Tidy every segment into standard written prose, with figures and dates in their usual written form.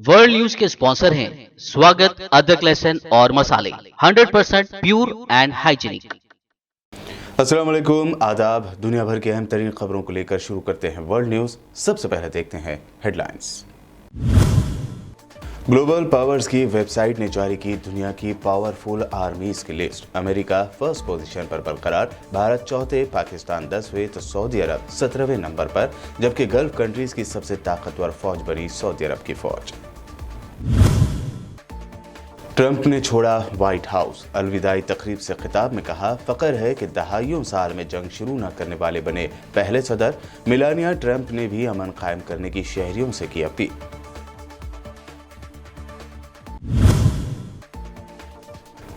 World news के sponsor हैं स्वागत, अदरक, लहसुन और मसाले 100% प्योर एंड हाइजीनिक। अस्सलाम वालेकुम, आदाब। दुनिया भर की अहम तरीन खबरों को लेकर शुरू करते हैं वर्ल्ड न्यूज़। सबसे पहले देखते हैं हेडलाइंस। ग्लोबल पावर्स की वेबसाइट ने जारी की दुनिया की पावरफुल आर्मीज की लिस्ट। अमेरिका फर्स्ट पोजीशन पर बरकरार, भारत चौथे, पाकिस्तान 10वें तो सऊदी अरब 17वें नंबर पर, जबकि गल्फ कंट्रीज की सबसे ताकतवर फौज बनी सऊदी अरब की फौज। ट्रंप ने छोड़ा व्हाइट हाउस, अलविदाई तकरीब से खिताब में कहा, फख्र है कि दहाइयों साल में जंग शुरू न करने वाले बने पहले सदर। मेलानिया ट्रंप ने भी अमन कायम करने की शहरियों से की अपील।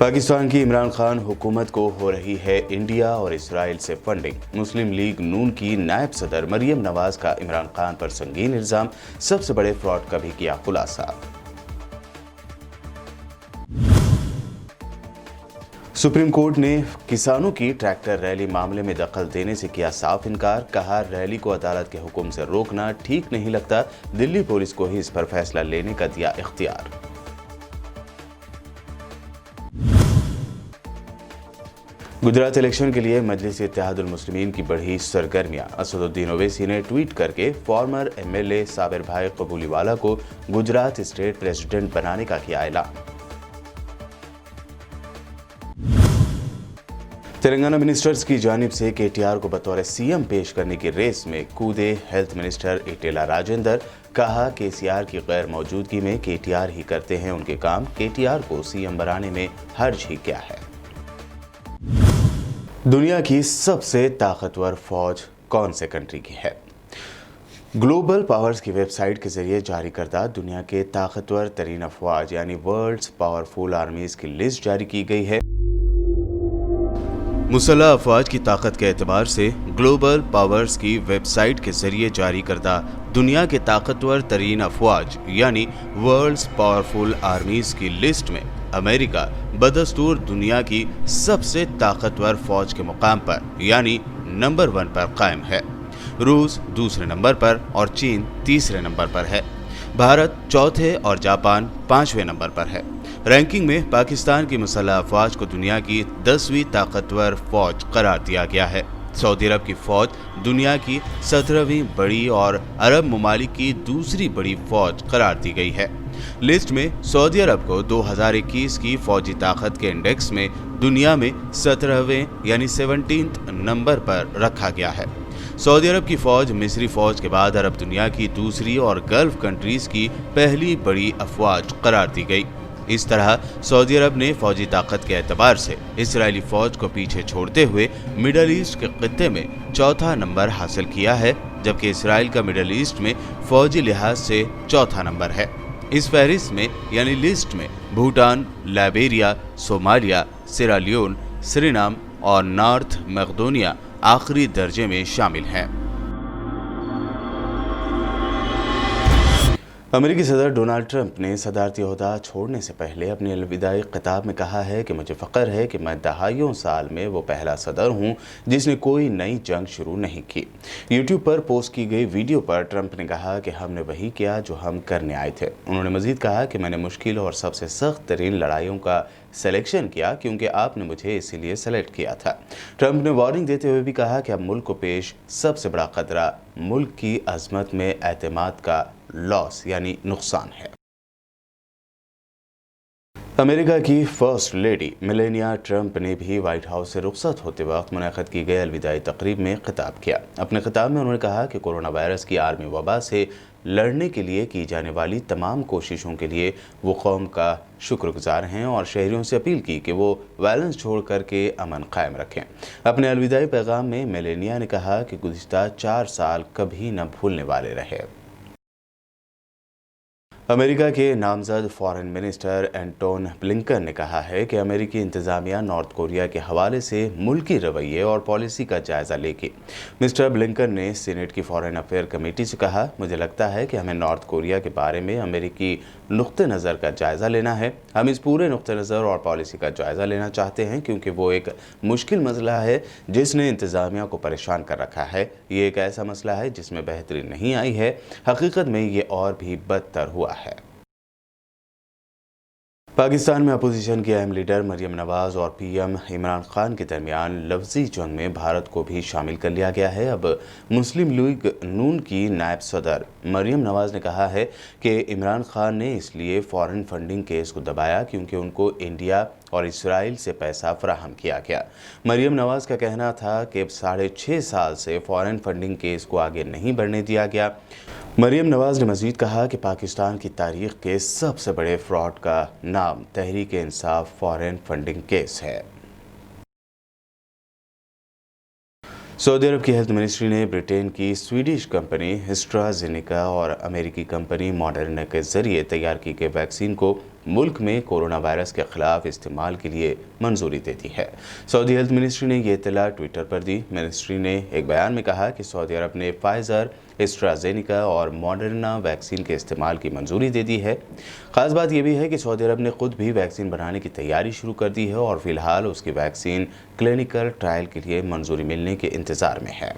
पाकिस्तान की इमरान खान हुकूमत को हो रही है इंडिया और इसराइल से फंडिंग। मुस्लिम लीग नून की नायब सदर मरियम नवाज का इमरान खान पर संगीन इल्जाम, सबसे बड़े फ्रॉड का भी किया खुलासा। सुप्रीम कोर्ट ने किसानों की ट्रैक्टर रैली मामले में दखल देने से किया साफ इनकार, कहा रैली को अदालत के हुक्म से रोकना ठीक नहीं लगता, दिल्ली पुलिस को ही इस पर फैसला लेने का दिया इख्तियार। गुजरात इलेक्शन के लिए मजलिस इत्तेहादुल मुस्लिमीन की बढ़ी सरगर्मियां। असदुद्दीन ओवैसी ने ट्वीट करके फॉर्मर एमएलए साबिर भाई कबूलीवाला को गुजरात स्टेट प्रेसिडेंट बनाने का किया ऐलान। तेलंगाना मिनिस्टर्स की जानिब से केटीआर को बतौर सीएम पेश करने की रेस में कूदे हेल्थ मिनिस्टर इटेला राजेंद्र, कहा केसीआर की गैर मौजूदगी में केटीआर ही करते हैं उनके काम, केटीआर को सीएम बनाने में हर्ज ही क्या है। दुनिया की सबसे ताकतवर फौज कौन से कंट्री की है? ग्लोबल पावर्स की वेबसाइट के जरिए जारी करदा दुनिया के ताकतवर तरीन अफवाज यानी वर्ल्ड्स पावरफुल आर्मीज की लिस्ट जारी की गई है। मुसल्लह अफवाज की ताकत के एतबार से ग्लोबल पावर्स की वेबसाइट के जरिए जारी करदा दुनिया के ताकतवर तरीन अफवाज यानी वर्ल्ड्स पावरफुल आर्मीज की लिस्ट में अमेरिका बदस्तूर दुनिया की सबसे ताकतवर फौज के मुकाम पर यानी नंबर 1 पर कायम है। रूस दूसरे नंबर पर और चीन तीसरे नंबर पर है। भारत चौथे और जापान 5वें नंबर पर है। रैंकिंग में पाकिस्तान की मुसल्लह अफवाज को दुनिया की 10वीं ताकतवर फौज करार दिया गया है। सऊदी अरब की फौज दुनिया की 17वीं बड़ी और अरब ममालिक की दूसरी बड़ी फौज करार दी गई है। लिस्ट में सऊदी अरब को 2021 की फौजी ताकत के इंडेक्स में दुनिया में 17वें यानी 17th नंबर पर रखा गया है। सऊदी अरब की फौज मिस्री फौज के बाद अरब दुनिया की दूसरी और गल्फ कंट्रीज की पहली बड़ी अफवाज करार दी गई। इस तरह सऊदी अरब ने फौजी ताकत के एतबार से इजरायली फौज को पीछे छोड़ते हुए मिडल ईस्ट के खित्ते में चौथा नंबर हासिल किया है, जबकि इसराइल का मिडल ईस्ट में फौजी लिहाज से चौथा नंबर है। इस फहरिस्त में यानी लिस्ट में भूटान, लाइबेरिया, सोमालिया, सिरालियोन, सूरिनाम और नॉर्थ मैकेडोनिया आखिरी दर्जे में शामिल हैं। अमेरिकी सदर डोनाल्ड ट्रंप ने सदारती ओहदा छोड़ने से पहले अपने अलविदाई खिताब में कहा है कि मुझे फ़ख्र है कि मैं दहाइयों साल में वो पहला सदर हूं जिसने कोई नई जंग शुरू नहीं की। यूट्यूब पर पोस्ट की गई वीडियो पर ट्रंप ने कहा कि हमने वही किया जो हम करने आए थे। उन्होंने मजीद कहा कि मैंने मुश्किल और सबसे सख्त तरीन लड़ाइयों का सिलेक्शन किया क्योंकि आपने मुझे इसीलिए सेलेक्ट किया था। ट्रंप ने वार्निंग देते हुए भी कहा कि अब मुल्क को पेश सबसे बड़ा खतरा मुल्क की अजमत में एतमाद का लॉस यानी नुकसान है। अमेरिका की फर्स्ट लेडी मेलानिया ट्रंप ने भी व्हाइट हाउस से रुखसत होते वक्त मुनअक़द की गई अलविदाई तकरीब में खिताब किया। अपने खिताब में उन्होंने कहा कि कोरोना वायरस की आलमी वबा से लड़ने के लिए की जाने वाली तमाम कोशिशों के लिए वो कौम का शुक्रगुजार हैं और शहरियों से अपील की कि वो वायलेंस छोड़ करके अमन कायम रखें। अपने अलविदाई पैगाम में मेलानिया ने कहा कि गुज़िश्ता 4 साल कभी न भूलने वाले रहे। अमेरिका के नामजद फॉरेन मिनिस्टर एंटोन ब्लिंकन ने कहा है कि अमेरिकी इंतजामिया नॉर्थ कोरिया के हवाले से मुल्की रवैये और पॉलिसी का जायजा लेगी। मिस्टर ब्लिंकन ने सीनेट की फॉरेन अफेयर कमेटी से कहा, मुझे लगता है कि हमें नॉर्थ कोरिया के बारे में अमेरिकी नुक्ते नज़र का जायजा लेना है। हम इस पूरे नुक्ते नज़र और पॉलिसी का जायजा लेना चाहते हैं क्योंकि वो एक मुश्किल मसला है जिसने इंतजामिया को परेशान कर रखा है। ये एक ऐसा मसला है जिसमें बेहतरी नहीं आई है, हकीकत में ये और भी बदतर हुआ है। پاکستان میں اپوزیشن کی اہم لیڈر مریم نواز اور پی ایم عمران خان کے درمیان لفظی جنگ میں بھارت کو بھی شامل کر لیا گیا ہے۔ اب مسلم لیگ نون کی نائب صدر مریم نواز نے کہا ہے کہ عمران خان نے اس لیے فارن فنڈنگ کیس کو دبایا کیونکہ ان کو انڈیا اور اسرائیل سے پیسہ فراہم کیا گیا۔ مریم نواز کا کہنا تھا کہ 6.5 سال سے فارن فنڈنگ کیس کو آگے نہیں بڑھنے دیا گیا۔ مریم نواز نے مزید کہا کہ پاکستان کی تاریخ کے سب سے بڑے فراڈ کا نام Tehreek Insaf foreign funding case ہے۔ سعودی عرب کی ہیلتھ منسٹری نے برٹین کی سویڈش کمپنی ایسٹرازینیکا اور امریکی کمپنی ماڈرنا کے ذریعے تیار کی گئی ویکسین کو ملک میں کورونا وائرس کے خلاف استعمال کے لیے منظوری دے دی ہے۔ سعودی ہیلتھ منسٹری نے یہ اطلاع ٹویٹر پر دی۔ منسٹری نے ایک بیان میں کہا کہ سعودی عرب نے فائزر، ایسٹرازینیکا اور ماڈرنا ویکسین کے استعمال کی منظوری دے دی ہے۔ خاص بات یہ بھی ہے کہ سعودی عرب نے خود بھی ویکسین بنانے کی تیاری شروع کر دی ہے اور فی الحال اس کی ویکسین کلینیکل ٹرائل کے لیے منظوری ملنے کے انتظار میں ہے۔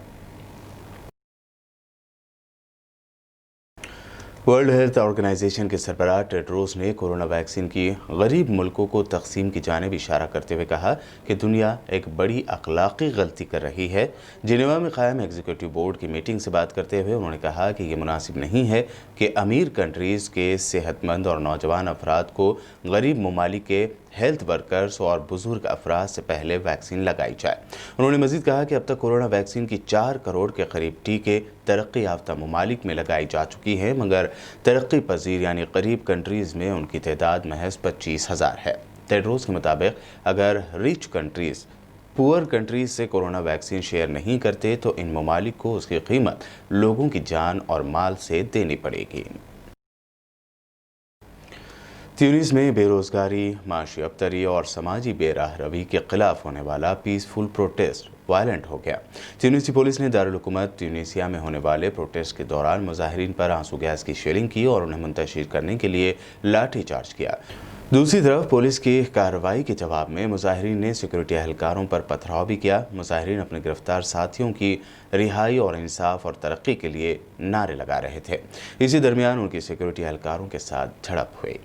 ورلڈ ہیلتھ آرگنائزیشن کے سربراہ ٹیڈروس نے کورونا ویکسین کی غریب ملکوں کو تقسیم کی جانب اشارہ کرتے ہوئے کہا کہ دنیا ایک بڑی اخلاقی غلطی کر رہی ہے۔ جنیوا میں قائم ایگزیکٹو بورڈ کی میٹنگ سے بات کرتے ہوئے انہوں نے کہا کہ یہ مناسب نہیں ہے کہ امیر کنٹریز کے صحت مند اور نوجوان افراد کو غریب ممالک کے ہیلتھ ورکرز اور بزرگ افراد سے پہلے ویکسین لگائی جائے۔ انہوں نے مزید کہا کہ اب تک کورونا ویکسین کی 4 کروڑ کے قریب ٹیکے ترقی یافتہ ممالک میں لگائی جا چکی ہیں، مگر ترقی پذیر یعنی قریب کنٹریز میں ان کی تعداد محض 25,000 ہے۔ ٹیڈروس کے مطابق اگر ریچ کنٹریز پور کنٹریز سے کورونا ویکسین شیئر نہیں کرتے تو ان ممالک کو اس کی قیمت لوگوں کی جان اور مال سے دینی پڑے گی۔ تیونس میں بے روزگاری، معاشی ابتری اور سماجی بے راہ روی کے خلاف ہونے والا پیسفل پروٹیسٹ وائلنٹ ہو گیا۔ تیونسی پولیس نے دارالحکومت تیونسیا میں ہونے والے پروٹیسٹ کے دوران مظاہرین پر آنسو گیس کی شیلنگ کی اور انہیں منتشر کرنے کے لیے لاٹھی چارج کیا۔ دوسری طرف پولیس کی کارروائی کے جواب میں مظاہرین نے سیکورٹی اہلکاروں پر پتھراؤ بھی کیا۔ مظاہرین اپنے گرفتار ساتھیوں کی رہائی اور انصاف اور ترقی کے لیے نعرے لگا رہے تھے۔ اسی درمیان ان کی سیکورٹی اہلکاروں کے ساتھ جھڑپ ہوئی۔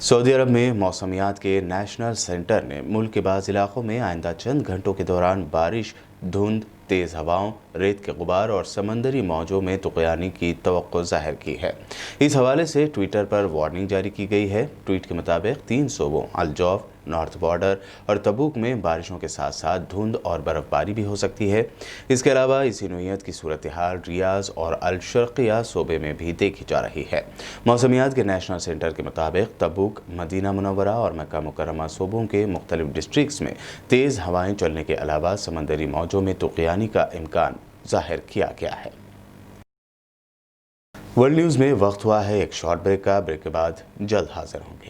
سعودی عرب میں موسمیات کے نیشنل سینٹر نے ملک کے بعض علاقوں میں آئندہ چند گھنٹوں کے دوران بارش، دھند، تیز ہواؤں، ریت کے غبار اور سمندری موجوں میں طغیانی کی توقع ظاہر کی ہے۔ اس حوالے سے ٹویٹر پر وارننگ جاری کی گئی ہے۔ ٹویٹ کے مطابق 3 صوبوں الجوف، نارتھ بارڈر اور تبوک میں بارشوں کے ساتھ ساتھ دھند اور برف باری بھی ہو سکتی ہے۔ اس کے علاوہ اسی نوعیت کی صورتحال ریاض اور الشرقیہ صوبے میں بھی دیکھی جا رہی ہے۔ موسمیات کے نیشنل سینٹر کے مطابق تبوک، مدینہ منورہ اور مکہ مکرمہ صوبوں کے مختلف ڈسٹرکٹس میں تیز ہوائیں چلنے کے علاوہ سمندری موجوں میں طغیانی کا امکان ظاہر کیا گیا ہے۔ ورلڈ نیوز میں وقت ہوا ہے ایک شارٹ بریک کا۔ بریک کے بعد جلد حاضر ہوں گے۔